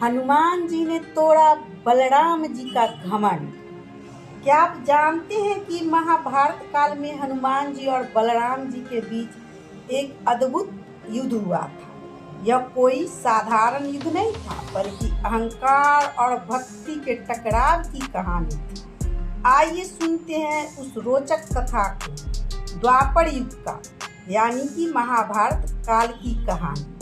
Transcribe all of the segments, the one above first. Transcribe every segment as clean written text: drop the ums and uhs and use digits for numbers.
हनुमान जी ने तोड़ा बलराम जी का घमंड। क्या आप जानते हैं कि महाभारत काल में हनुमान जी और बलराम जी के बीच एक अद्भुत युद्ध हुआ था। यह कोई साधारण युद्ध नहीं था, बल्कि अहंकार और भक्ति के टकराव की कहानी थी। आइए सुनते हैं उस रोचक कथा को, द्वापर युग का यानी कि महाभारत काल की कहानी।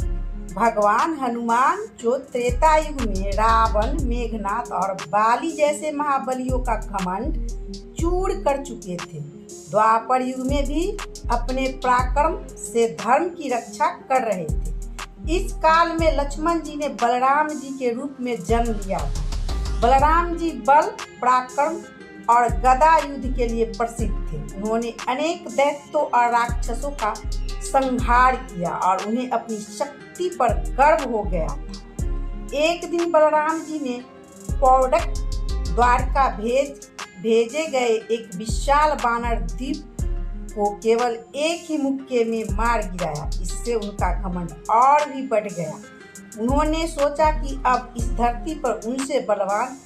भगवान हनुमान जो त्रेता युग में रावण, मेघनाथ और बाली जैसे महाबलियों का घमंड चूर कर चुके थे, द्वापर युग में भी अपने पराक्रम से धर्म की रक्षा कर रहे थे। इस काल में लक्ष्मण जी ने बलराम जी के रूप में जन्म लिया था। बलराम जी बल, पराक्रम और गदा युद्ध के लिए प्रसिद्ध थे। उन्होंने अनेक दैत्यों और राक्षसों का संहार किया और उन्हें अपनी शक्ति पर गर्व हो गया था। एक दिन बलराम जी ने पौड़क द्वारका भेजे गए एक विशाल बानर द्वीप को केवल एक ही मुक्के में मार गिराया। इससे उनका घमंड और भी बढ़ गया। उन्होंने सोचा कि अब इस धरती पर उनसे बलवान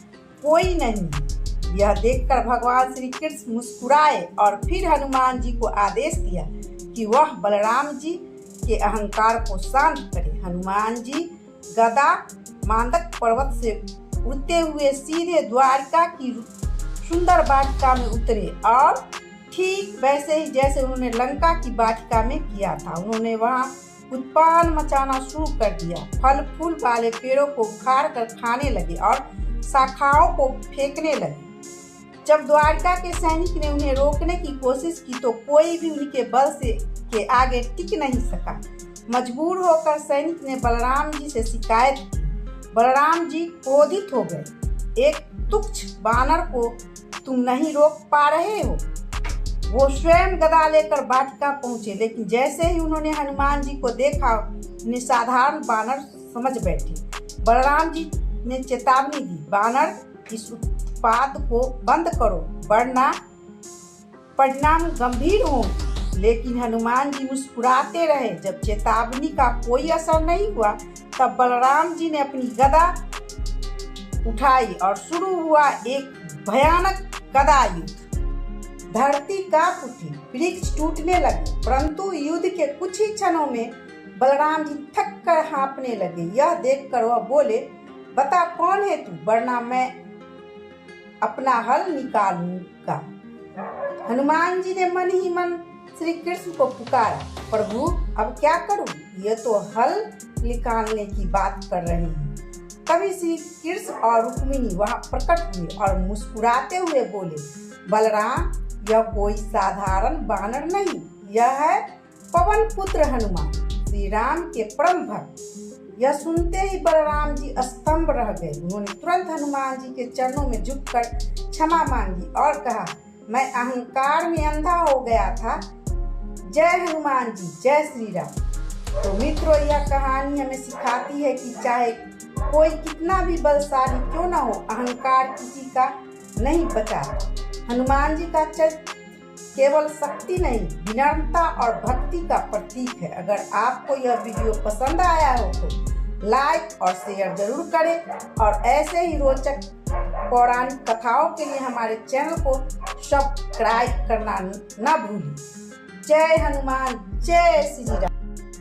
कोई नहीं। यह देखकर भगवान श्री कृष्ण मुस्कुराए और फिर हनुमान जी को आदेश दिया कि वह बलराम जी के अहंकार को शांत करे। हनुमान जी गदा मांदक पर्वत से उड़ते हुए सीधे द्वारका की सुंदर वाटिका में उतरे और ठीक वैसे ही जैसे उन्होंने लंका की वाटिका में किया था। उन्होंने वहां उत्पात मचाना शुरू कर दिया। फल फूल वाले पेड़ों को उखाड़ कर खाने लगे और शाखाओं को फेंकने लगे। जब द्वारका के सैनिक ने उन्हें रोकने की कोशिश की तो कोई भी उनके बल से के आगे टिक नहीं सका। मजबूर होकर सैनिक ने बलराम जी से शिकायत की। बलराम जी क्रोधित हो गए। एक तुच्छ बानर को तुम नहीं रोक पा रहे हो। वो स्वयं गदा लेकर वाटिका पहुंचे, लेकिन जैसे ही उन्होंने हनुमान जी को देखा, उन्हें साधारण बानर समझ बैठे। बलराम जी ने चेतावनी दी, बानर, इस उत्पात को बंद करो वरना परिणाम गंभीर होंगे। लेकिन हनुमान जी मुस्कुराते रहे। जब चेतावनी का कोई असर नहीं हुआ, तब बलराम जी ने अपनी गदा उठाई और शुरू हुआ एक भयानक गदा युद्ध। धरती कांप उठी, वृक्ष टूटने लगे, परंतु युद्ध के कुछ ही क्षणों में बलराम जी थक कर हाँफने लगे। यह देखकर वह बोले, बता कौन है तू, वरना मैं अपना हल निकालूंगा। हनुमान जी ने मन ही मन श्री कृष्ण को पुकारा, प्रभु अब क्या करूं? ये तो हल निकालने की बात कर रहे हैं। तभी श्री कृष्ण और रुक्मिणी वहां प्रकट हुए और मुस्कुराते हुए बोले, बलराम, यह कोई साधारण बानर नहीं, यह है पवन पुत्र हनुमान, श्री राम के परम भक्त। यह सुनते ही बलराम जी स्तंभ रह गए। उन्होंने तुरंत हनुमान जी के चरणों में झुककर क्षमा मांगी और कहा, मैं अहंकार में अंधा हो गया था। जय हनुमान जी, जय श्री राम। तो मित्रों, यह कहानी हमें सिखाती है कि चाहे कोई कितना भी बलशाली क्यों न हो, अहंकार किसी का नहीं बचाता। हनुमान जी का चरित्र केवल शक्ति नहीं, विनम्रता और भक्ति का प्रतीक है। अगर आपको यह वीडियो पसंद आया हो तो लाइक और शेयर जरूर करें और ऐसे ही रोचक पौराणिक कथाओं के लिए हमारे चैनल को सब्सक्राइब करना न भूलें। जय हनुमान, जय श्री राम।